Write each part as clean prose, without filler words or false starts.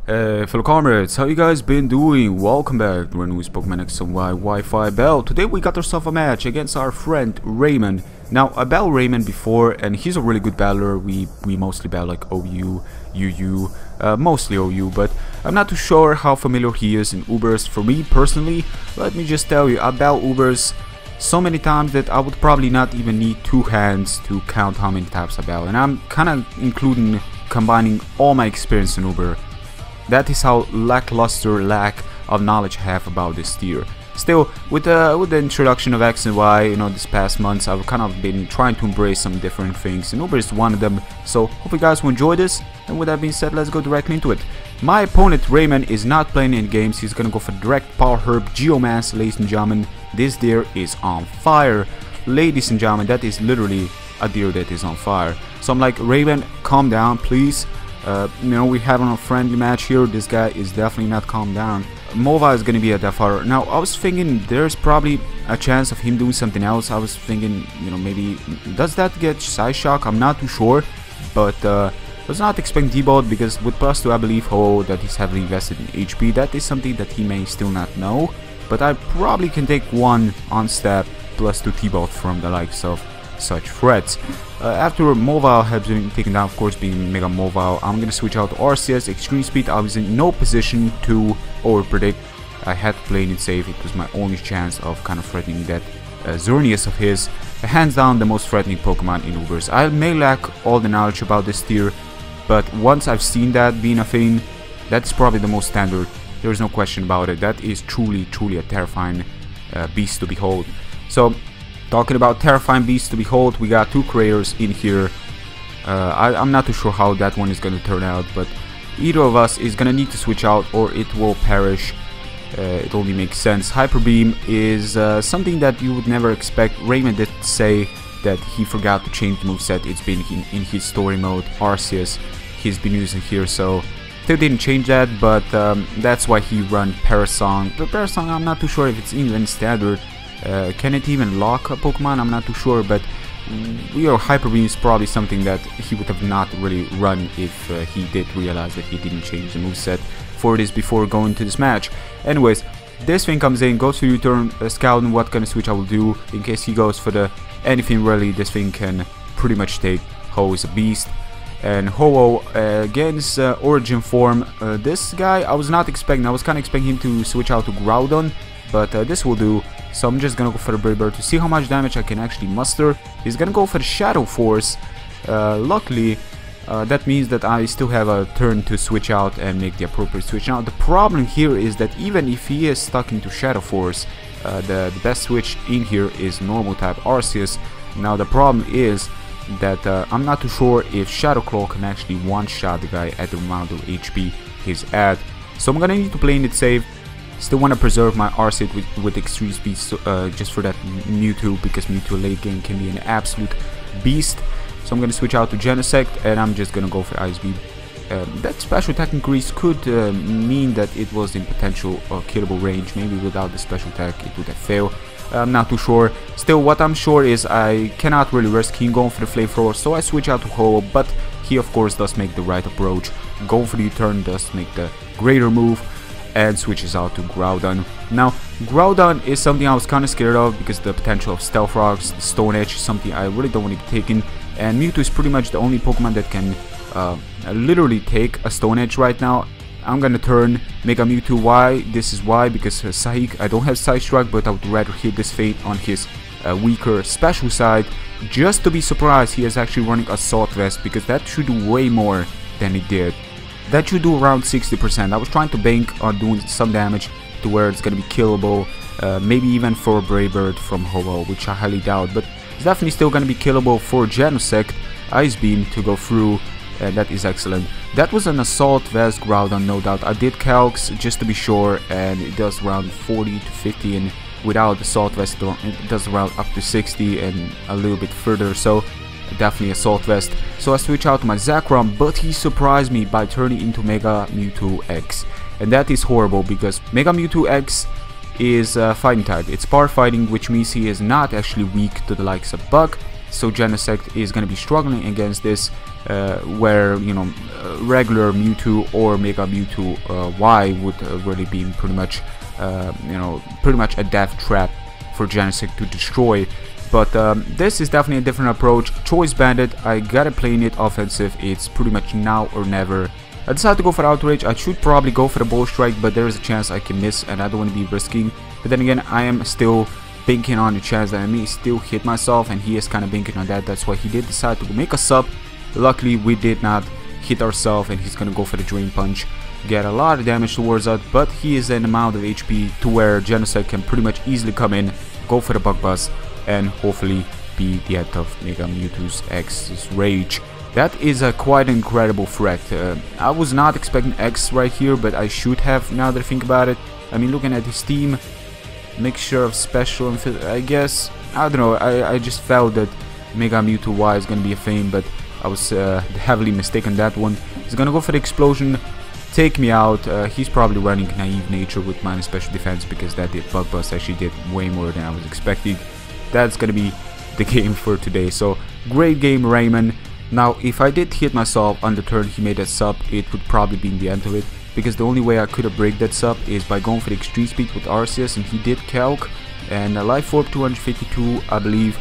Fellow comrades, how you guys been doing? Welcome back to our newest Pokeban Wi-Fi Battle. Today we got ourselves a match against our friend Raymond. Now, I battled Raymond before and he's a really good battler. We mostly battle like OU, UU, mostly OU, but I'm not too sure how familiar he is in Ubers. For me personally, let me just tell you, I battled Ubers so many times that I would probably not even need two hands to count how many times I battle. And I'm kind of combining all my experience in Uber. That is how lack of knowledge I have about this tier. Still, with the introduction of X and Y, this past months, I've kind of been trying to embrace some different things, and Uber is one of them. So, hope you guys will enjoy this. And with that being said, let's go directly into it. My opponent Raymond is not playing any games. He's gonna go for direct Power Herb Geomancy, ladies and gentlemen. This deer is on fire, ladies and gentlemen. That is literally a deer that is on fire. So I'm like, Raymond, calm down, please. We're having a friendly match here. This guy is definitely not calmed down. Mova is going to be a death fire. Now, I was thinking there's probably a chance of him doing something else. I was thinking, maybe does that get Side Shock? I'm not too sure, but was not expecting T-Bolt because with +2, I believe that he's heavily invested in HP. That is something that he may still not know, but I probably can take one on step +2 T-Bolt from the likes of such threats. After Mobile has been taken down, of course, being Mega Mobile, I'm gonna switch out to RCS Extreme Speed. I was in no position to overpredict. I had to play it safe. It was my only chance of kind of threatening that Xerneas of his. Hands down the most threatening Pokemon in Ubers. I may lack all the knowledge about this tier, but once I've seen that being a thing, that's probably the most standard. There's no question about it. That is truly a terrifying beast to behold. So, talking about terrifying beasts to behold, we got two creators in here. I'm not too sure how that one is going to turn out, but either of us is going to need to switch out or it will perish. It only makes sense. Hyper Beam is something that you would never expect. Raymond did say that he forgot to change the moveset. It's been in his story mode, Arceus, he's been using here, so still didn't change that, but that's why he run Parasong. The Parasong, I'm not too sure if it's even standard. Can it even lock a Pokemon? I'm not too sure, but Hyper Beam is probably something that he would have not really run if he did realize that he didn't change the moveset for this before going to this match. Anyways, this thing comes in, goes to U-turn, scouting what kind of switch I will do in case he goes for the anything really. This thing can pretty much take. Ho is a beast. And Ho against Origin form. This guy I was not expecting. I was kind of expecting him to switch out to Groudon, but this will do. So I'm just gonna go for the Brave Bird to see how much damage I can actually muster. He's gonna go for the Shadow Force. Luckily, that means that I still have a turn to switch out and make the appropriate switch. Now the problem here is that even if he is stuck into Shadow Force, the best switch in here is normal type Arceus. Now the problem is that I'm not too sure if Shadow Claw can actually one-shot the guy at the amount of HP he's at. So I'm gonna need to play it safe. Still want to preserve my Arceus with extreme speed, just for that Mewtwo, because Mewtwo late game can be an absolute beast. So I'm going to switch out to Genesect and I'm just going to go for Ice Beam. That special attack increase could mean that it was in potential killable range. Maybe without the special attack it would have failed. I'm not too sure. Still, what I'm sure is I cannot really risk him going for the Flamethrower, so I switch out to Ho, but he of course does make the right approach. Going for the U-turn does make the greater move and switches out to Groudon. Now, Groudon is something I was kind of scared of because the potential of Stealth Rocks, the Stone Edge is something I really don't want to be taking, and Mewtwo is pretty much the only Pokemon that can literally take a Stone Edge right now. I'm gonna turn Mega Mewtwo. Why? This is why, because Psychic, I don't have Side Strike, but I would rather hit this Fate on his weaker special side, just to be surprised he is actually running Assault Vest, because that should do way more than it did. That should do around 60%. I was trying to bank on doing some damage to where it's gonna be killable, maybe even for a Brave Bird from Ho-Oh, which I highly doubt, but it's definitely still gonna be killable for Genesect. Ice Beam to go through, and that is excellent. That was an Assault Vest Groudon, no doubt. I did calcs just to be sure, and it does around 40 to 50, and without Assault Vest it does around up to 60 and a little bit further, so definitely Assault Vest. So I switch out to my Zekrom, but he surprised me by turning into Mega Mewtwo X. And that is horrible because Mega Mewtwo X is fighting type. It's power fighting, which means he is not actually weak to the likes of Bug. So Genesect is going to be struggling against this. where, you know, regular Mewtwo or Mega Mewtwo Y would really be pretty much, you know, pretty much a death trap for Genesect to destroy. But this is definitely a different approach. Choice Bandit, I gotta play it offensive. It's pretty much now or never. I decided to go for Outrage. I should probably go for the Ball Strike, but there is a chance I can miss, and I don't want to be risking. But then again, I am still banking on the chance that I may still hit myself, and he is kind of banking on that. That's why he did decide to make a sub. Luckily, we did not hit ourselves, and he's gonna go for the Drain Punch, get a lot of damage towards us. But he is an amount of HP to where Genesect can pretty much easily come in, go for the Bug Buzz, and hopefully be the end of Mega Mewtwo's X's Rage. That is a quite incredible threat. I was not expecting X right here, but I should have, now that I think about it. I mean, looking at his team, mixture of special and I guess, I don't know, I just felt that Mega Mewtwo Y is gonna be a thing, but I was heavily mistaken that one. He's gonna go for the Explosion, take me out. He's probably running Naive Nature with minus special defense, because that did Bug Bust actually did way more than I was expecting. That's gonna be the game for today. So great game, Raymond. Now if I did hit myself on the turn he made that sub, it would probably be the end of it, because the only way I could have break that sub is by going for the Extreme Speed with Arceus, and he did calc, and Life Orb 252 I believe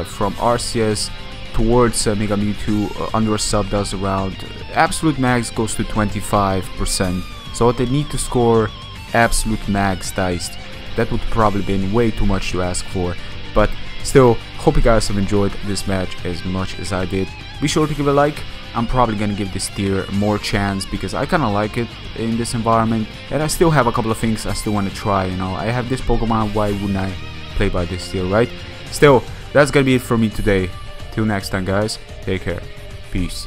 from Arceus towards Mega Mewtwo under a sub does around, absolute max goes to 25%. So they need to score absolute max dice. That would probably been way too much to ask for. But still, hope you guys have enjoyed this match as much as I did. Be sure to give a like. I'm probably gonna give this tier more chance because I kinda like it in this environment, and I still have a couple of things I still want to try. You know, I have this Pokemon, why wouldn't I play by this tier, right? Still, that's gonna be it for me today. Till next time, guys, take care, peace.